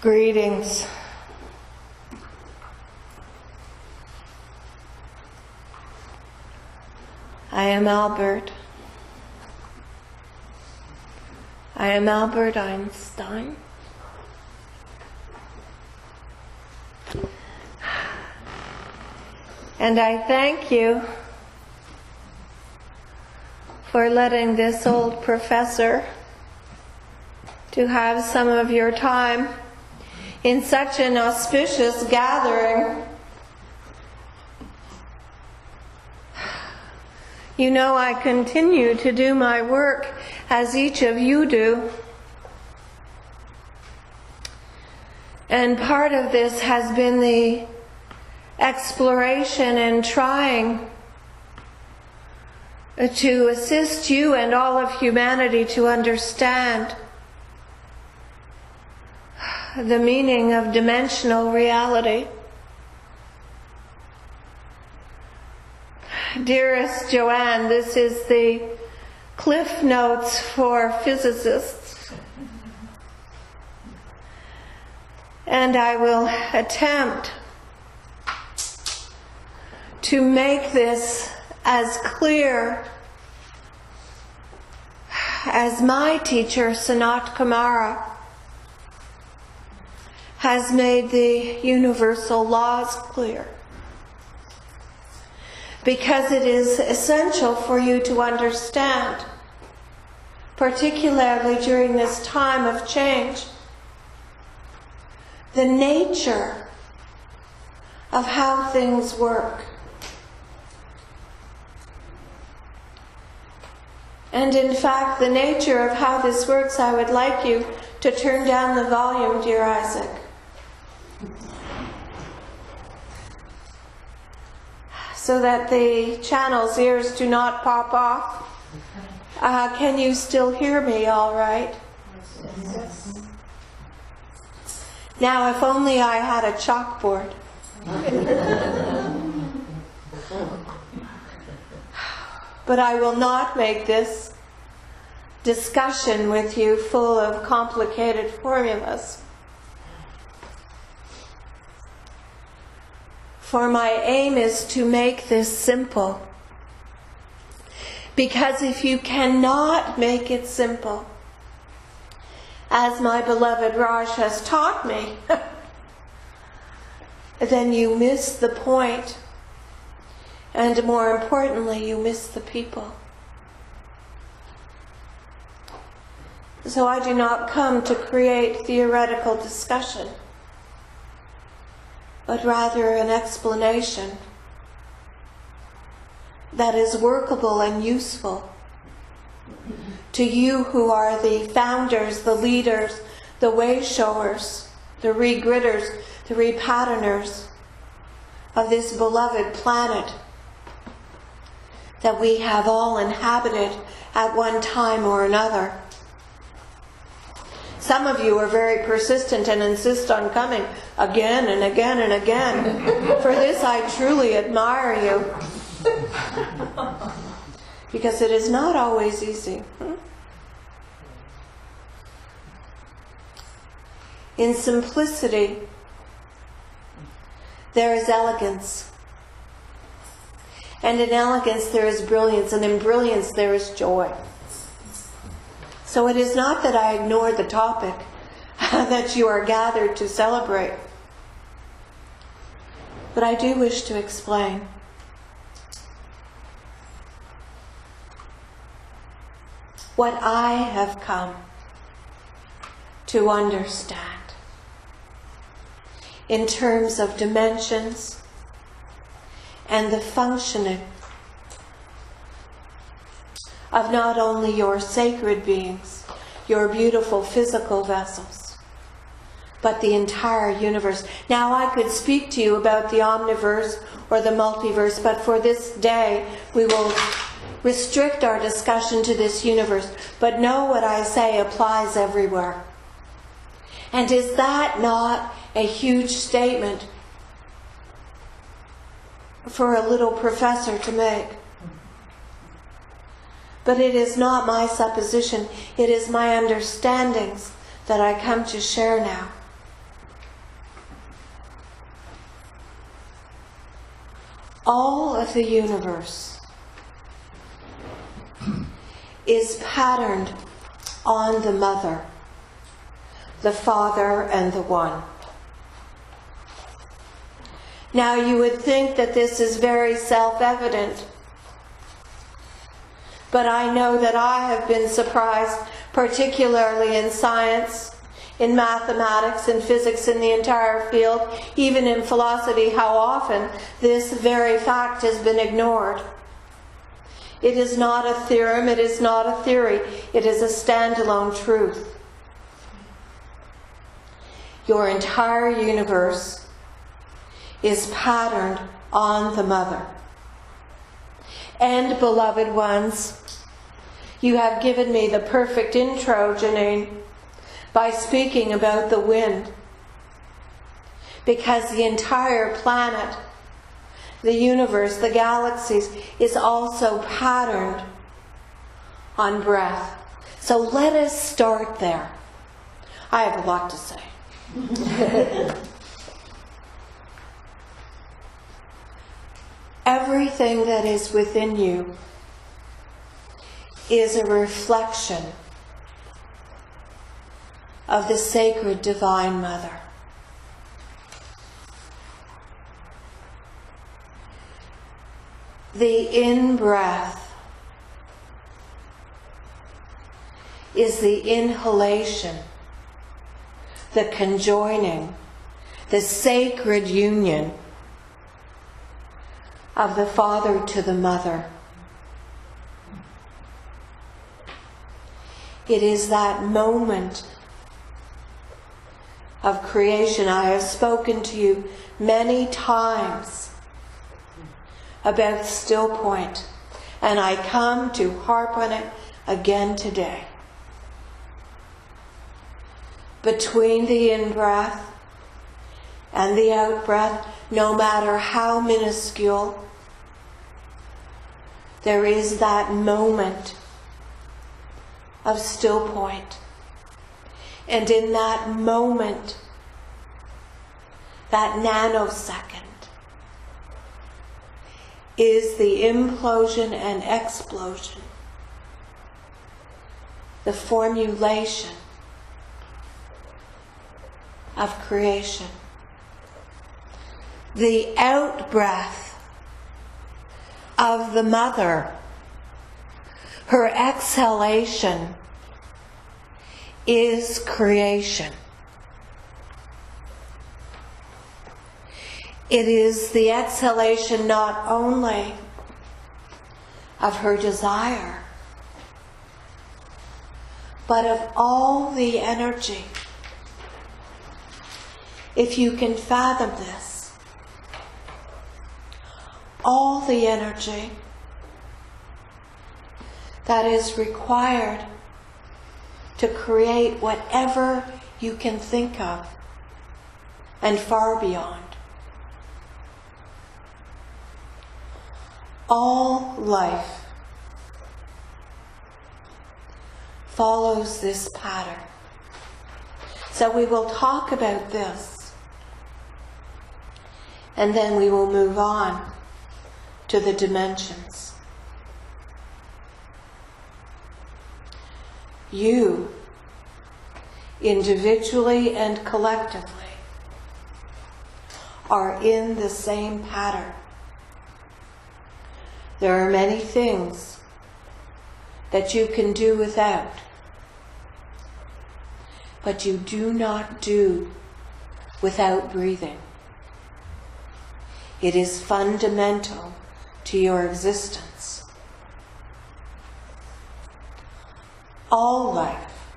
Greetings. I am Albert. I am Albert Einstein. And I thank you for letting this old professor to have some of your time in such an auspicious gathering. You know, I continue to do my work as each of you do. And part of this has been the exploration and trying to assist you and all of humanity to understand the meaning of dimensional reality. Dearest Joanne, this is the Cliff Notes for physicists. And I will attempt to make this as clear as my teacher, Sanat Kumara, has made the universal laws clear. Because it is essential for you to understand, particularly during this time of change, the nature of how things work. And in fact, the nature of how this works, I would like you to turn down the volume, dear Isaac. So that the channel's ears do not pop off. Can you still hear me all right? Yes. Now, if only I had a chalkboard. But I will not make this discussion with you full of complicated formulas. For my aim is to make this simple. Because if you cannot make it simple, as my beloved Raj has taught me, then you miss the point. And more importantly, you miss the people. So I do not come to create theoretical discussion, but rather an explanation that is workable and useful to you who are the founders, the leaders, the way-showers, the re-gridders, the re-patterners of this beloved planet that we have all inhabited at one time or another. Some of you are very persistent and insist on coming again and again and again. For this I truly admire you. Because it is not always easy. In simplicity, there is elegance. And in elegance there is brilliance. And in brilliance there is joy. So it is not that I ignore the topic that you are gathered to celebrate. But I do wish to explain. What I have come to understand in terms of dimensions and the functioning of not only your sacred beings, your beautiful physical vessels, but the entire universe. Now I could speak to you about the omniverse or the multiverse, but for this day we will restrict our discussion to this universe. But know what I say applies everywhere. And is that not a huge statement for a little professor to make? But it is not my supposition, it is my understandings that I come to share now. All of the universe is patterned on the Mother, the Father, and the One. Now you would think that this is very self-evident, but I know that I have been surprised, particularly in science, in mathematics, in physics, in the entire field, even in philosophy, how often this very fact has been ignored. It is not a theorem, it is not a theory, it is a standalone truth. Your entire universe is patterned on the Mother. And, beloved ones, you have given me the perfect intro, Janine, by speaking about the wind. Because the entire planet, the universe, the galaxies, is also patterned on breath. So let us start there. I have a lot to say. Everything that is within you is a reflection of the sacred Divine Mother. The in-breath is the inhalation, the conjoining, the sacred union of the Father to the Mother. It is that moment of creation. I have spoken to you many times about still point, and I come to harp on it again today. Between the in-breath and the out-breath, no matter how minuscule, there is that moment of still point. And in that moment, that nanosecond, is the implosion and explosion, the formulation of creation. The out-breath of the Mother, her exhalation, is creation. It is the exhalation not only of her desire, but of all the energy. If you can fathom this, all the energy that is required to create whatever you can think of and far beyond. All life follows this pattern. So we will talk about this, and then we will move on to the dimensions. You, individually and collectively, are in the same pattern. There are many things that you can do without, but you do not do without breathing. It is fundamental to your existence. All life,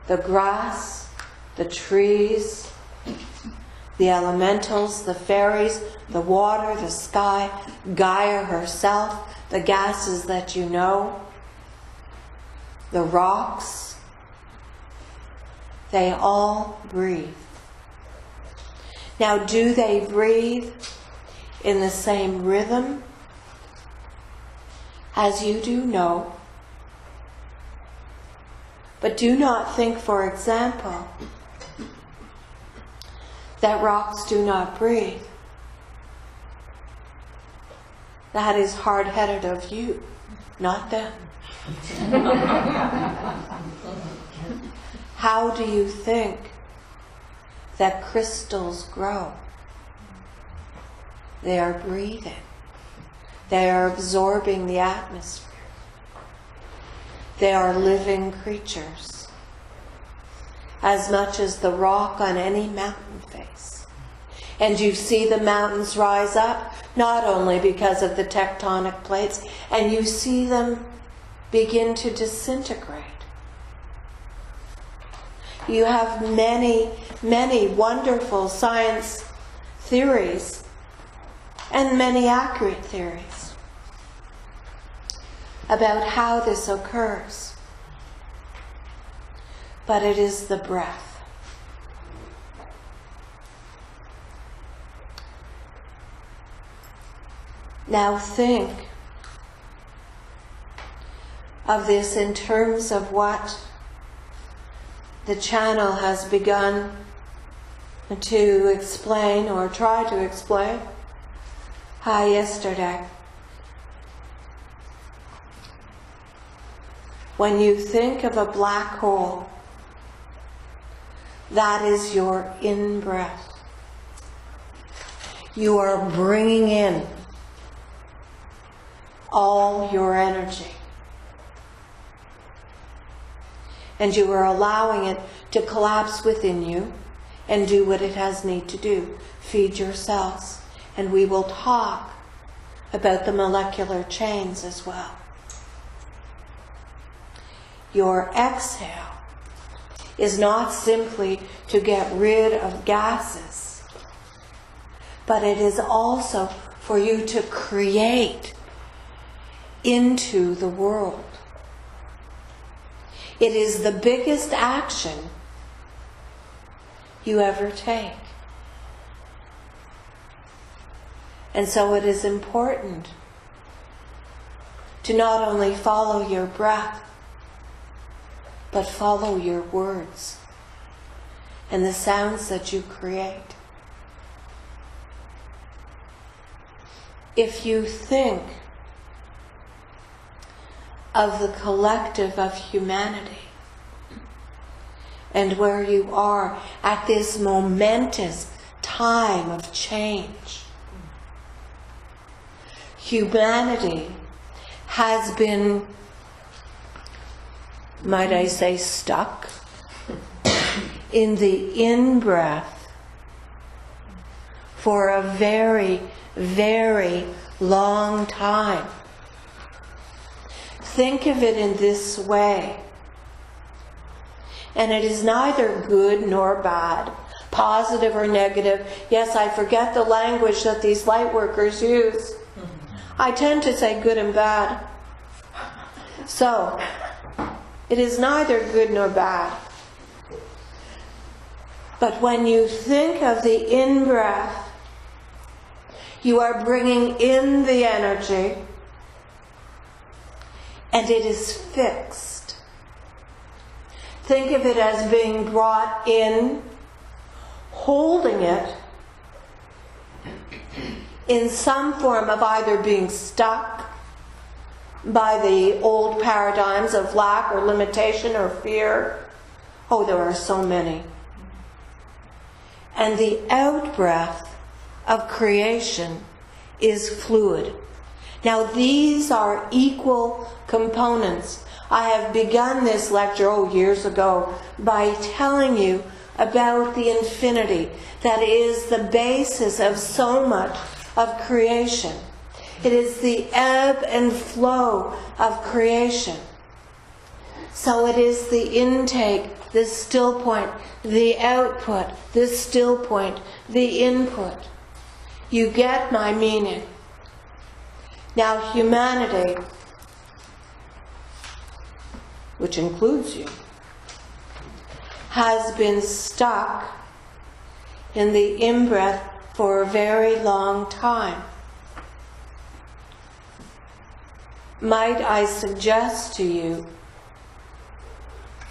the grass, the trees, the elementals, the fairies, the water, the sky, Gaia herself, the gases that you know, the rocks, they all breathe. Now, do they breathe in the same rhythm as you do? No. But do not think, for example, that rocks do not breathe. That is hard-headed of you, not them. How do you think that crystals grow? They are breathing. They are absorbing the atmosphere. They are living creatures, as much as the rock on any mountain face. And you see the mountains rise up, not only because of the tectonic plates, and you see them begin to disintegrate. You have many, many wonderful science theories and many accurate theories about how this occurs. But it is the breath. Now think of this in terms of what the channel has begun to explain, or try to explain, yesterday. When you think of a black hole, that is your in-breath. You are bringing in all your energy. And you are allowing it to collapse within you and do what it has need to do. Feed your cells. And we will talk about the molecular chains as well. Your exhale is not simply to get rid of gases, but it is also for you to create into the world. It is the biggest action you ever take. And so it is important to not only follow your breath, but follow your words and the sounds that you create. If you think of the collective of humanity and where you are at this momentous time of change, humanity has been, might I say, stuck in the in-breath for a very, very long time. Think of it in this way. And it is neither good nor bad, positive or negative. Yes, I forget the language that these light workers use. I tend to say good and bad. So, it is neither good nor bad. But when you think of the in-breath, you are bringing in the energy, and it is fixed. Think of it as being brought in, holding it in some form of either being stuck by the old paradigms of lack or limitation or fear. Oh, there are so many. And the out-breath of creation is fluid. Now, these are equal components. I have begun this lecture, years ago, by telling you about the infinity that is the basis of so much of creation. It is the ebb and flow of creation. So it is the intake, the still point, the output, the still point, the input. You get my meaning. Now humanity, which includes you, has been stuck in the in-breath for a very long time. Might I suggest to you,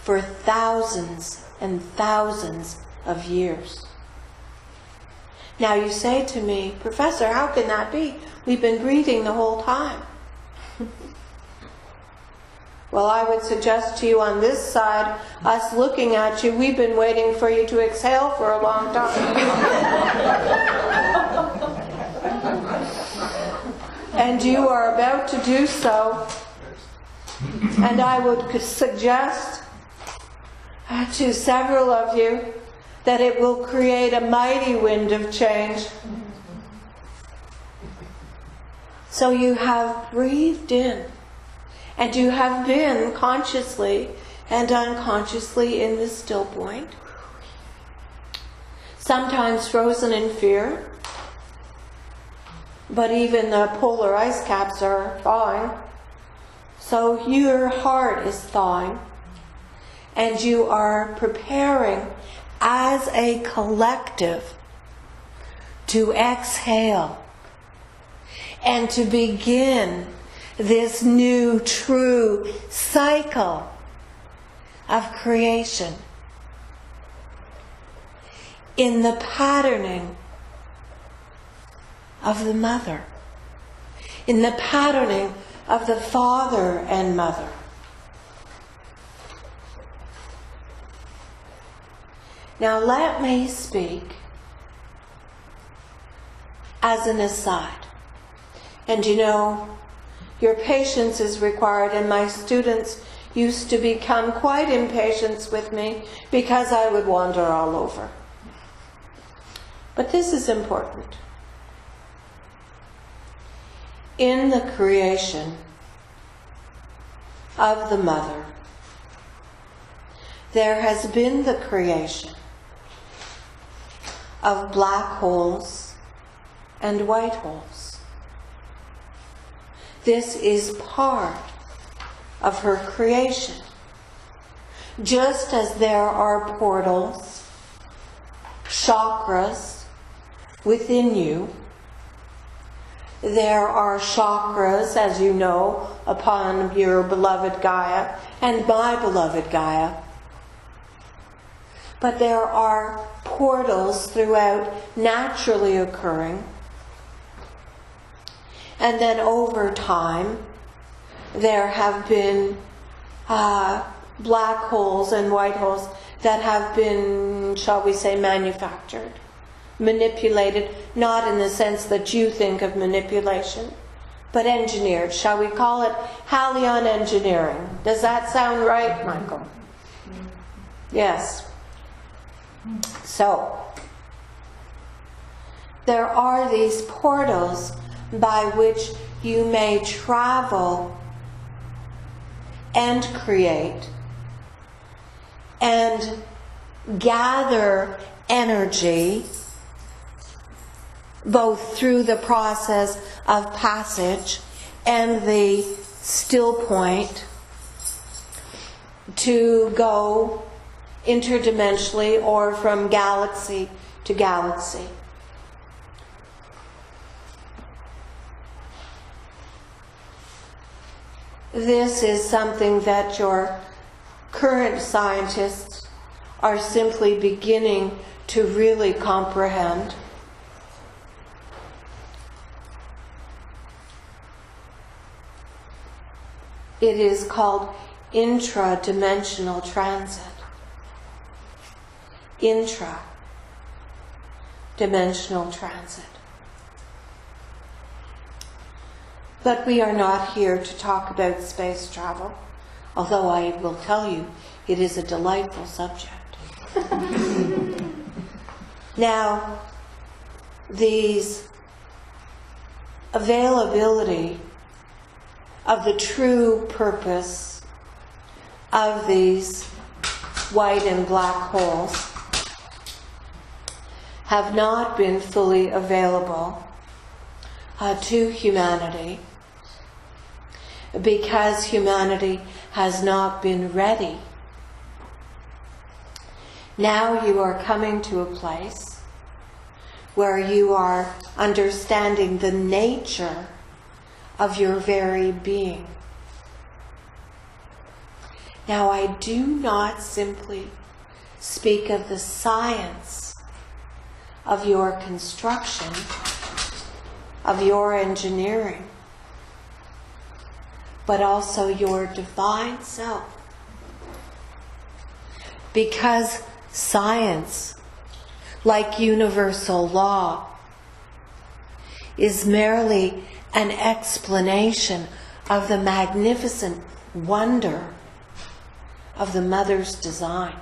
for thousands and thousands of years. Now you say to me, Professor, how can that be? We've been breathing the whole time. Well, I would suggest to you on this side, us looking at you, we've been waiting for you to exhale for a long time. And you are about to do so. And I would suggest to several of you that it will create a mighty wind of change. So you have breathed in. And you have been consciously and unconsciously in the still point. Sometimes frozen in fear. But even the polar ice caps are thawing. So your heart is thawing. And you are preparing as a collective to exhale and to begin this new, true cycle of creation in the patterning of the mother, in the patterning of the father and mother. Now let me speak as an aside. And you know, your patience is required, and my students used to become quite impatient with me because I would wander all over. But this is important. In the creation of the mother, there has been the creation of black holes and white holes. This is part of her creation. Just as there are portals, chakras within you, there are chakras, as you know, upon your beloved Gaia and my beloved Gaia. But there are portals throughout naturally occurring. And then over time, there have been black holes and white holes that have been, shall we say, manufactured, manipulated, not in the sense that you think of manipulation, but engineered. Shall we call it Halion engineering? Does that sound right, Michael? Yes. So, there are these portals by which you may travel and create and gather energy, both through the process of passage and the still point, to go interdimensionally or from galaxy to galaxy. This is something that your current scientists are simply beginning to really comprehend. It is called intra-dimensional transit. Intra-dimensional transit. But we are not here to talk about space travel, although I will tell you it is a delightful subject. Now, these availability of the true purpose of these white and black holes have not been fully available to humanity, because humanity has not been ready. Now you are coming to a place where you are understanding the nature of your very being. Now, I do not simply speak of the science of your construction, of your engineering, but also your divine self. Because science, like universal law, is merely an explanation of the magnificent wonder of the Mother's design.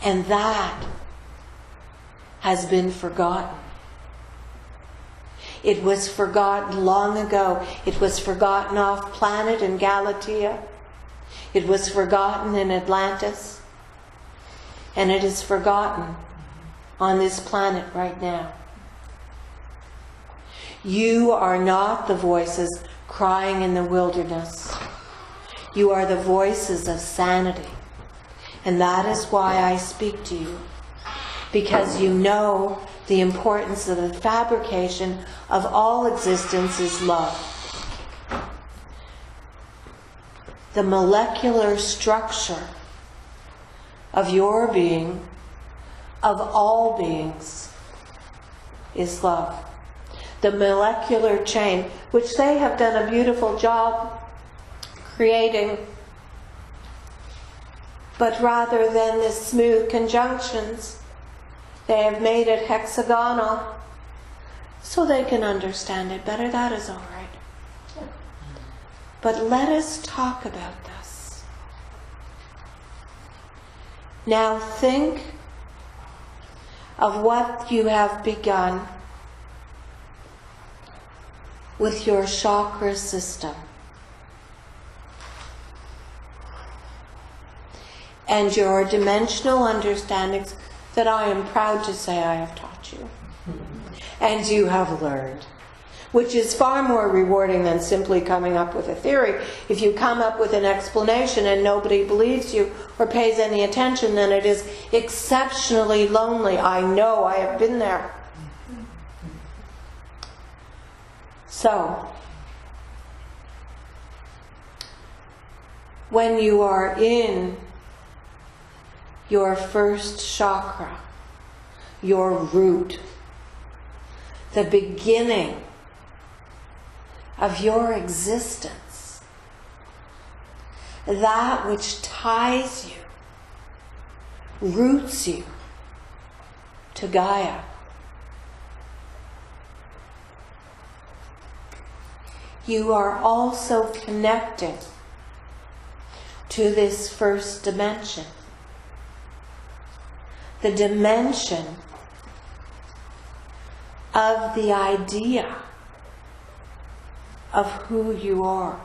And that has been forgotten. It was forgotten long ago. It was forgotten off planet in Galatea. It was forgotten in Atlantis. And it is forgotten on this planet right now. You are not the voices crying in the wilderness. You are the voices of sanity. And that is why I speak to you. Because you know the importance of the fabrication of all existence is love. The molecular structure of your being, of all beings, is love. The molecular chain, which they have done a beautiful job creating, but rather than the smooth conjunctions, they have made it hexagonal so they can understand it better. That is all right. But let us talk about this. Now think of what you have begun with your chakra system and your dimensional understandings that I am proud to say I have taught you and you have learned, which is far more rewarding than simply coming up with a theory. If you come up with an explanation and nobody believes you or pays any attention, then it is exceptionally lonely. I know, I have been there. So, when you are in your first chakra, your root, the beginning of your existence, that which ties you, roots you to Gaia. You are also connected to this first dimension. The dimension of the idea of who you are.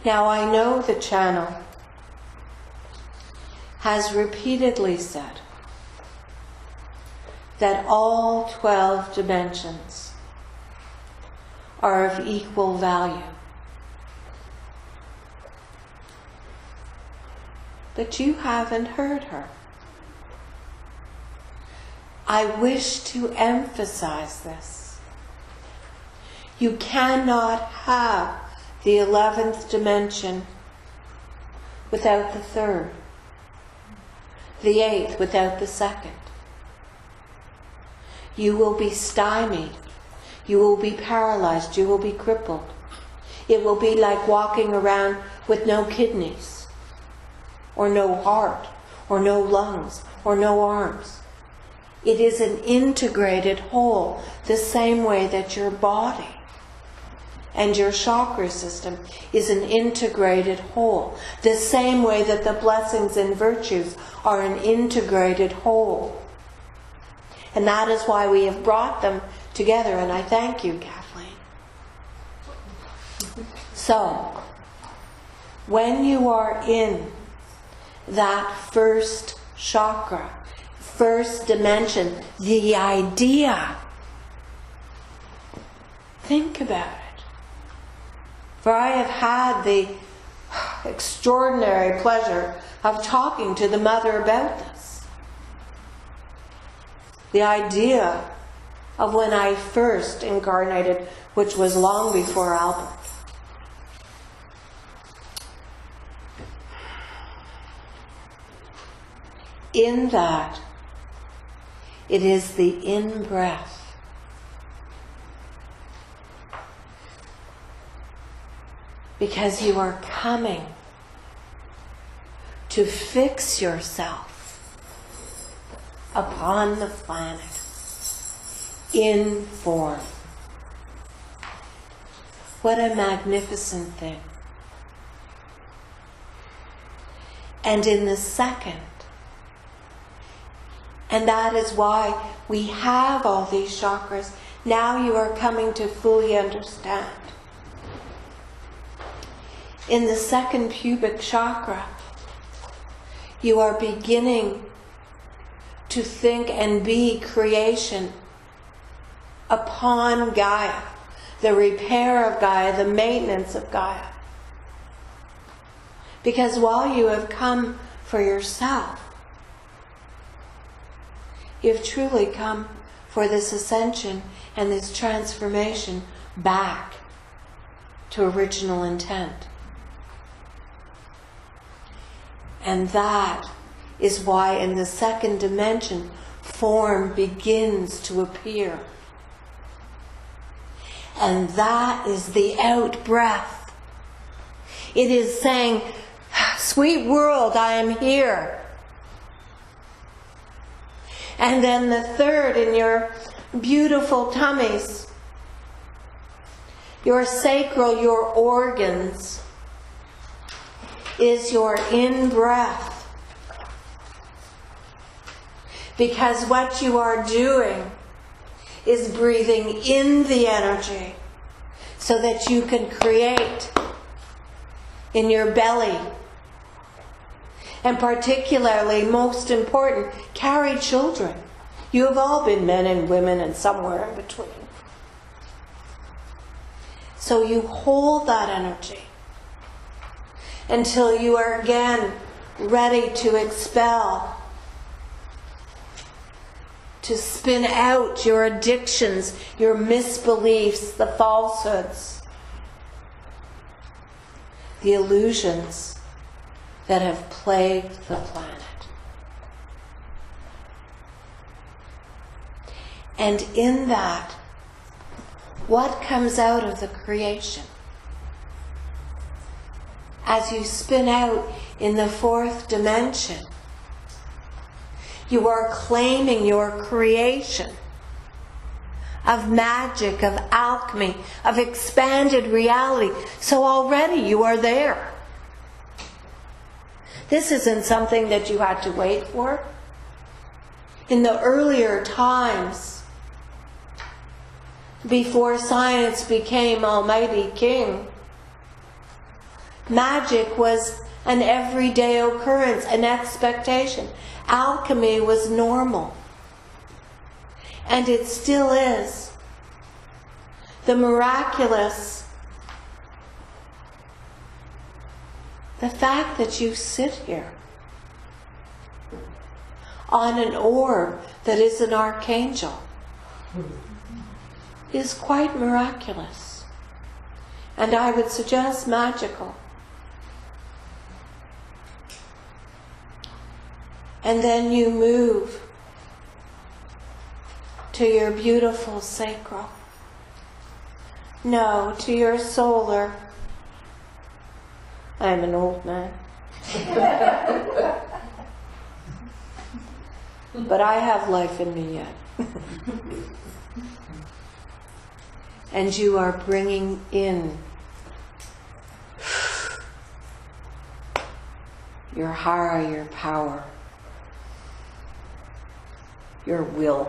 Now I know the channel has repeatedly said that all 12 dimensions are of equal value. But you haven't heard her. I wish to emphasize this. You cannot have the 11th dimension without the 3rd, the 8th without the 2nd. You will be stymied. You will be paralyzed. You will be crippled. It will be like walking around with no kidneys, or no heart, or no lungs, or no arms. It is an integrated whole, the same way that your body and your chakra system is an integrated whole, the same way that the blessings and virtues are an integrated whole. And that is why we have brought them together, and I thank you, Kathleen. So, when you are in that first chakra, first dimension, the idea, think about it. For I have had the extraordinary pleasure of talking to the Mother about this. The idea of when I first incarnated, which was long before Albert. In that, It is the in-breath. Because you are coming to fix yourself upon the planet in form. What a magnificent thing. And in the second, and that is why we have all these chakras, now you are coming to fully understand. In the second pubic chakra, you are beginning to think and be creation upon Gaia, the repair of Gaia, the maintenance of Gaia. Because while you have come for yourself, you have truly come for this ascension and this transformation back to original intent. And that is why in the second dimension, form begins to appear. And that is the out-breath. It is saying, sweet world, I am here. And then the third, in your beautiful tummies, your sacral, your organs, is your in-breath. Because what you are doing is breathing in the energy so that you can create in your belly. And particularly, most important, carry children. You have all been men and women and somewhere in between. So you hold that energy until you are again ready to expel, to spin out your addictions, your misbeliefs, the falsehoods, the illusions that have plagued the planet. And in that, what comes out of the creation? As you spin out in the fourth dimension, you are claiming your creation of magic, of alchemy, of expanded reality. So already you are there. This isn't something that you had to wait for. In the earlier times, before science became Almighty King, magic was an everyday occurrence, an expectation. Alchemy was normal. And it still is. The miraculous, the fact that you sit here on an orb that is an archangel is quite miraculous. And I would suggest magical. And then you move to your beautiful sacral. No, to your solar. I'm an old man. But I have life in me yet. And you are bringing in your hara, your power, your will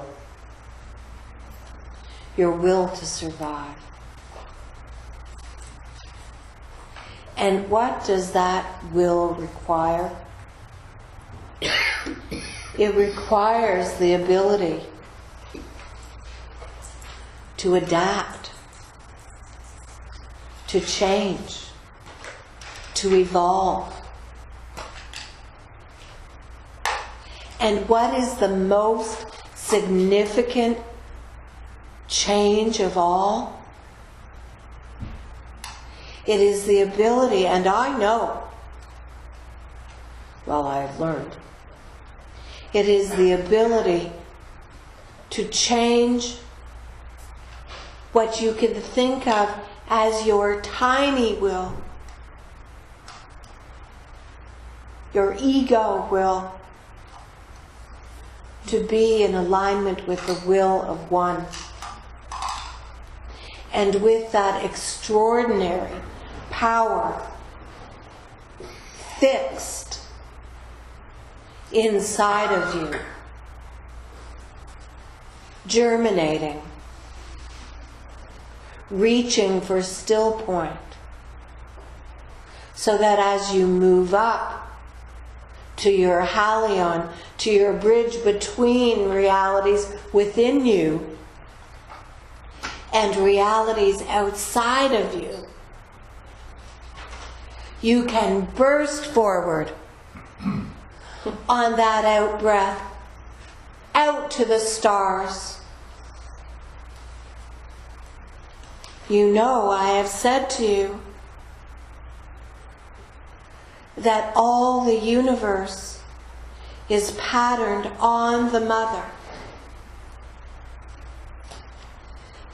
to survive. And what does that will require? It requires the ability to adapt, to change, to evolve. And what is the most significant change of all? It is the ability, and I know, well, I've learned, it is the ability to change what you can think of as your tiny will, your ego will, to be in alignment with the will of one. And with that extraordinary power fixed inside of you, germinating, reaching for still point, so that as you move up to your halion, to your bridge between realities within you and realities outside of you, you can burst forward on that out breath, out to the stars. You know, I have said to you that all the universe is patterned on the Mother.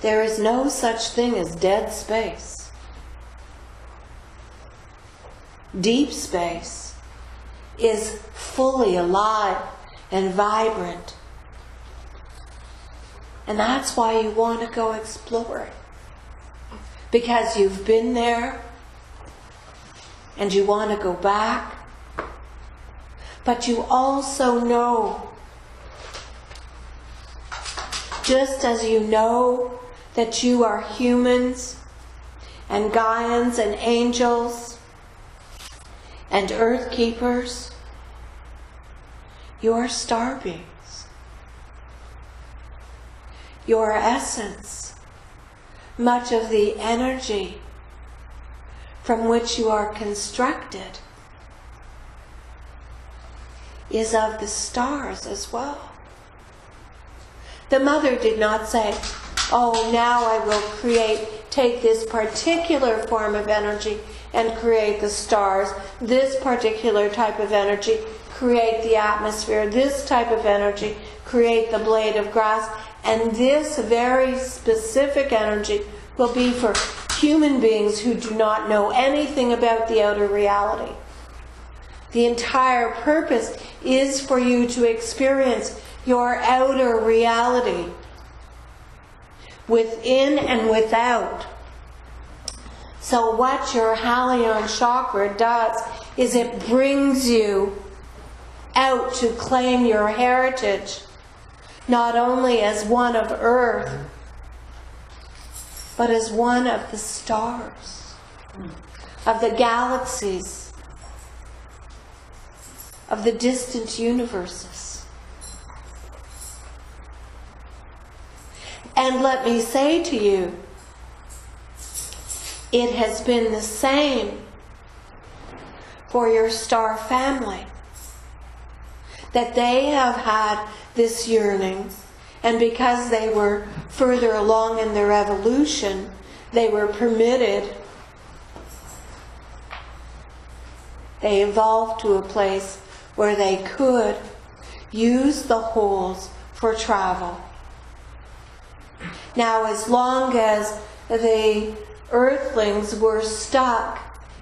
There is no such thing as dead space. Deep space is fully alive and vibrant. And that's why you want to go exploring. Because you've been there and you want to go back. But you also know, just as you know that you are humans and Gaians and angels and earth keepers, you are star beings. Your essence, much of the energy from which you are constructed, is of the stars as well. The Mother did not say, oh, now I will take this particular form of energy and create the stars, this particular type of energy, create the atmosphere, this type of energy, create the blade of grass, and this very specific energy will be for human beings who do not know anything about the outer reality. The entire purpose is for you to experience your outer reality, within and without. So what your Halion chakra does is it brings you out to claim your heritage, not only as one of Earth, but as one of the stars, of the galaxies, of the distant universes. And let me say to you, it has been the same for your star family, that they have had this yearning, and because they were further along in their evolution, they were permitted, they evolved to a place where they could use the holes for travel. Now, as long as the earthlings were stuck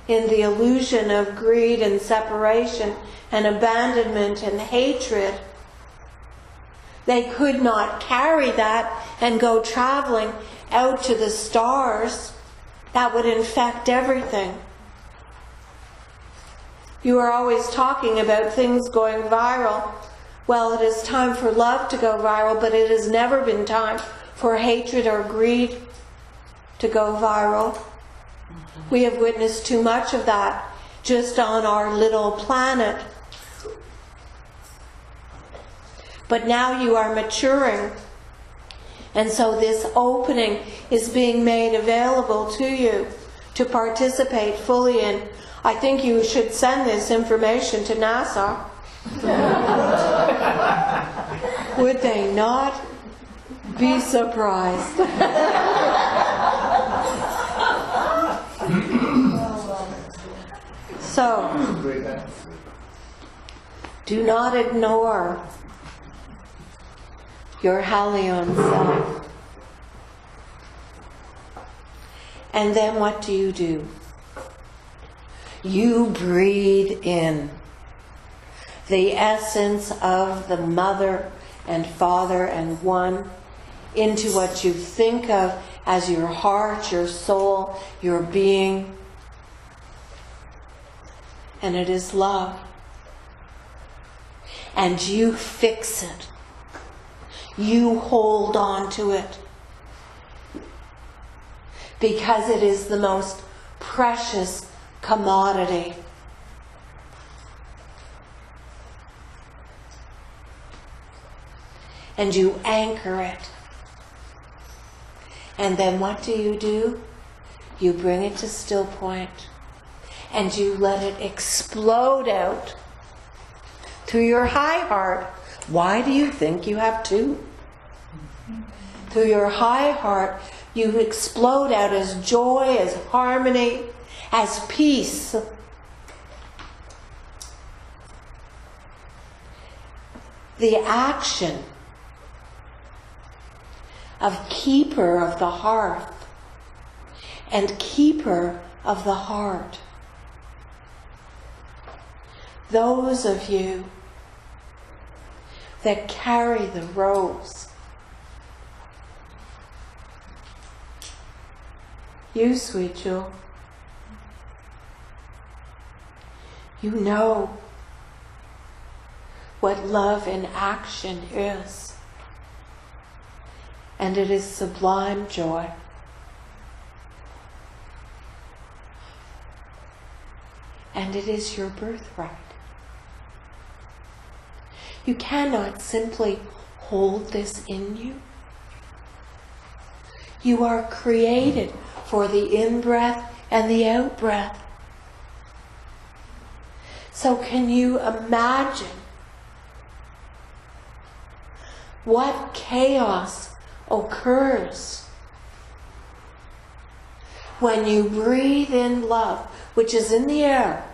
in the illusion of greed and separation and abandonment and hatred, they could not carry that and go traveling out to the stars. That would infect everything. You are always talking about things going viral. Well, it is time for love to go viral, but it has never been time for hatred or greed to go viral. We have witnessed too much of that just on our little planet. But now you are maturing, and so this opening is being made available to you to participate fully in. I think you should send this information to NASA. Would they not be surprised? So, do not ignore your Halion self. And then what do? You breathe in the essence of the Mother and Father and One into what you think of as your heart, your soul, your being. And it is love. And you fix it. You hold on to it. Because it is the most precious commodity. And you anchor it. And then what do? You bring it to still point. And you let it explode out through your high heart. Why do you think you have two? Through your high heart, you explode out as joy, as harmony, as peace. The action of keeper of the hearth and keeper of the heart. Those of you that carry the rose, you, sweet jewel, you know what love in action is. And it is sublime joy. And it is your birthright. You cannot simply hold this in you. You are created for the in-breath and the out-breath. So can you imagine what chaos occurs when you breathe in love, which is in the air?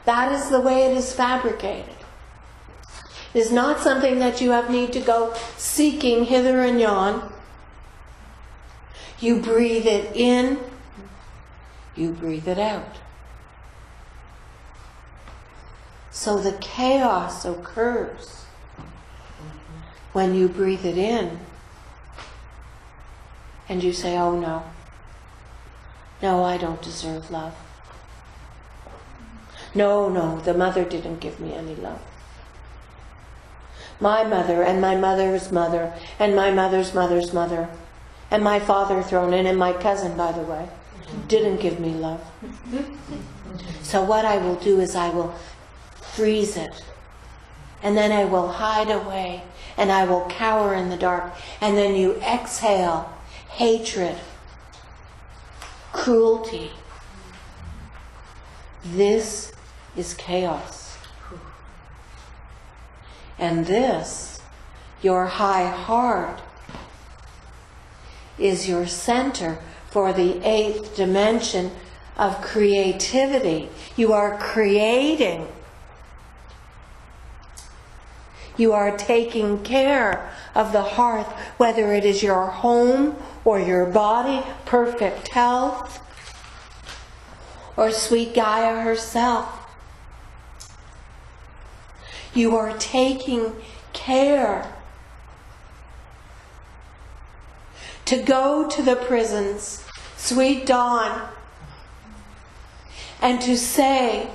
That is the way it is fabricated. It is not something that you have need to go seeking hither and yon. You breathe it in, you breathe it out. So the chaos occurs when you breathe it in and you say, oh no, I don't deserve love. No, the mother didn't give me any love. My mother and my mother's mother and my mother's mother's mother and my father thrown in and my cousin, by the way, didn't give me love. So what I will do is I will freeze it. And then I will hide away and I will cower in the dark. And then you exhale hatred, cruelty. This is chaos. And this, your high heart, is your center for the 8th dimension of creativity. You are creating. You are taking care of the hearth, whether it is your home or your body, perfect health, or sweet Gaia herself. You are taking care to go to the prisons, sweet dawn, and to say,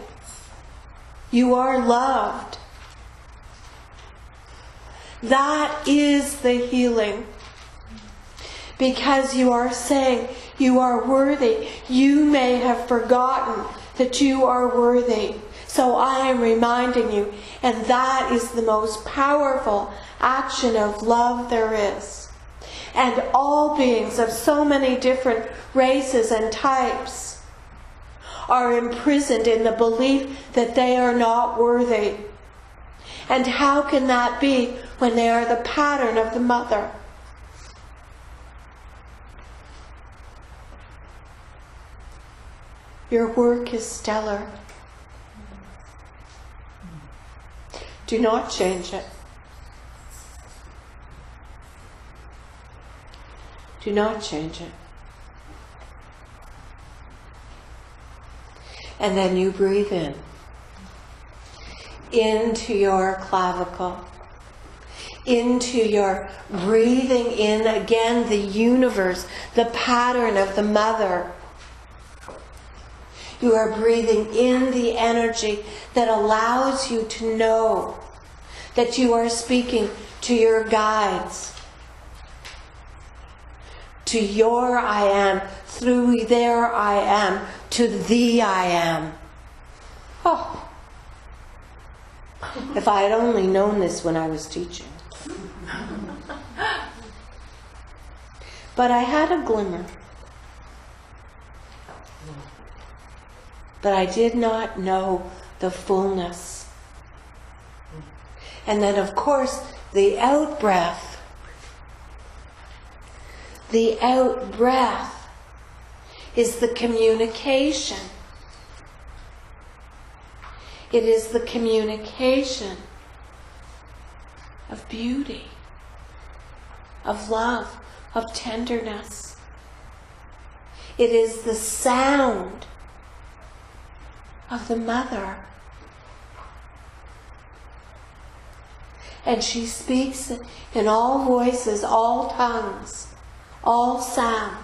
you are loved. That is the healing. Because you are saying you are worthy. You may have forgotten that you are worthy. So I am reminding you, and that is the most powerful action of love there is. And all beings of so many different races and types are imprisoned in the belief that they are not worthy. And how can that be when they are the pattern of the mother? Your work is stellar. Do not change it. Do not change it. And then you breathe in. Into your clavicle. Into your breathing in again the universe, the pattern of the mother. You are breathing in the energy that allows you to know that you are speaking to your guides, to your I am, through their I am, to the I am. Oh, if I had only known this when I was teaching. But I had a glimmer. But I did not know the fullness. And then, of course, the out-breath. The out-breath is the communication. It is the communication of beauty, of love, of tenderness. It is the sound of the mother. And she speaks in all voices, all tongues, all sound.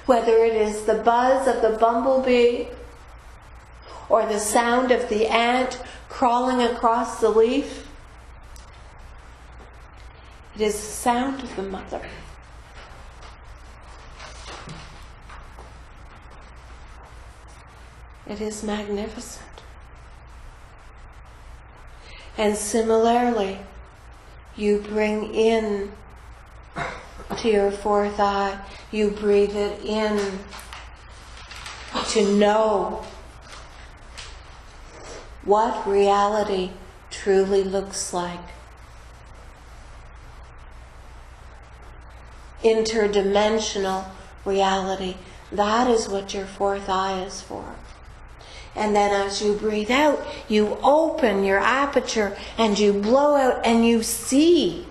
Whether it is the buzz of the bumblebee or the sound of the ant crawling across the leaf, it is the sound of the mother. It is magnificent. And similarly, you bring in to your fourth eye, you breathe it in to know what reality truly looks like. Interdimensional reality. That is what your fourth eye is for. And then as you breathe out, you open your aperture and you blow out and you see.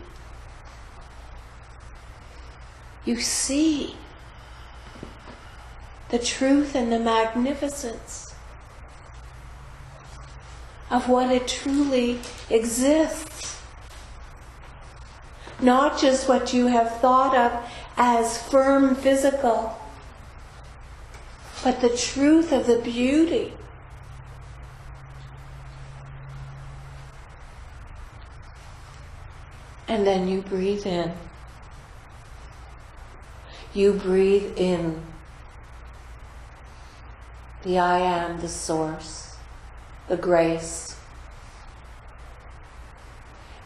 You see the truth and the magnificence of what it truly exists. Not just what you have thought of as firm physical, but the truth of the beauty. And then you breathe in. You breathe in the I am, the source, the grace,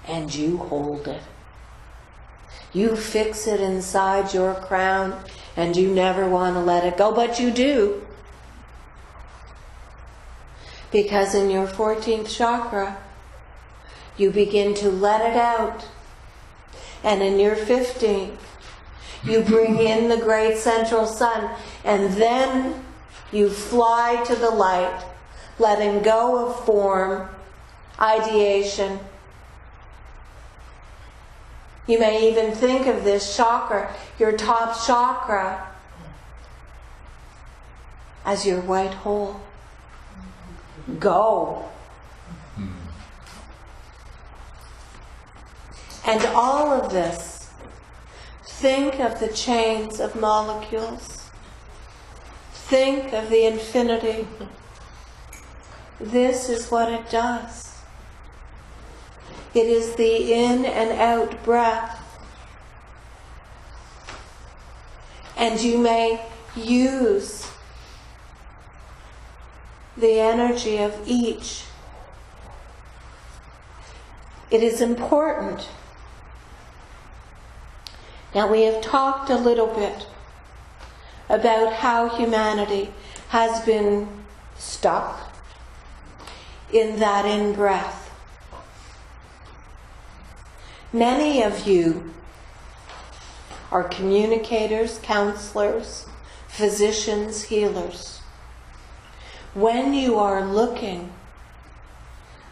and you hold it. You fix it inside your crown and you never want to let it go, but you do. Because in your 14th chakra, you begin to let it out. And in your 15th, you bring in the great central sun, and then you fly to the light, letting go of form, ideation. You may even think of this chakra, your top chakra, as your white hole. Go. And all of this, think of the chains of molecules. Think of the infinity. This is what it does. It is the in and out breath. And you may use the energy of each. It is important. Now, we have talked a little bit about how humanity has been stuck in that in-breath. Many of you are communicators, counselors, physicians, healers. When you are looking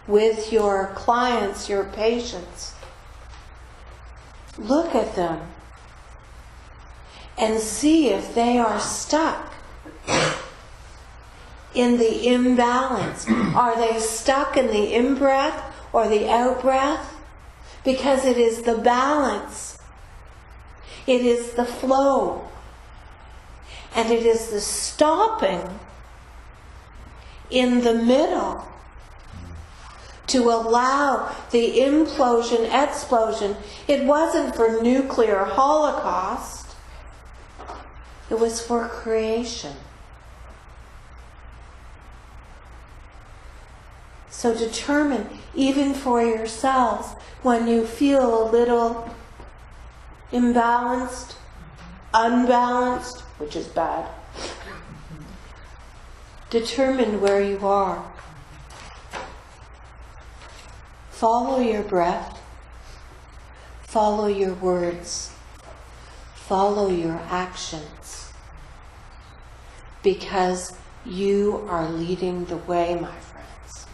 with your clients, your patients, look at them and see if they are stuck in the imbalance. Are they stuck in the in-breath or the out-breath? Because it is the balance. It is the flow. And it is the stopping in the middle to allow the implosion, explosion. It wasn't for nuclear holocaust. It was for creation. So determine, even for yourselves, when you feel a little imbalanced, unbalanced, which is bad, determine where you are. Follow your breath. Follow your words. Follow your actions. Because you are leading the way, my friends.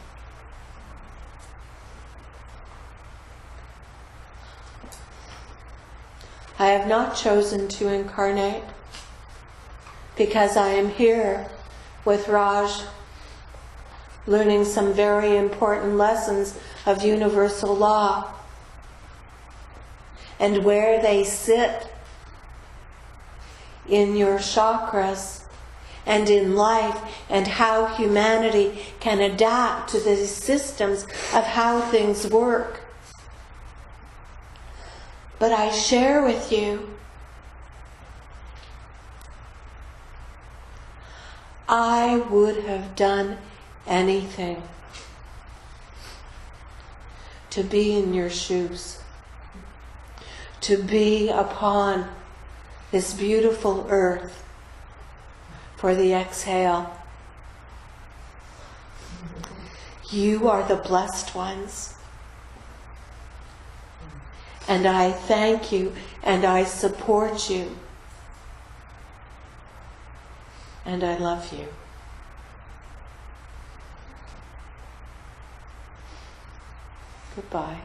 I have not chosen to incarnate because I am here with Raj, learning some very important lessons of universal law and where they sit in your chakras and in life, and how humanity can adapt to the systems of how things work. But I share with you, I would have done anything to be in your shoes, to be upon this beautiful earth for the exhale. You are the blessed ones. And I thank you and I support you. And I love you. Goodbye.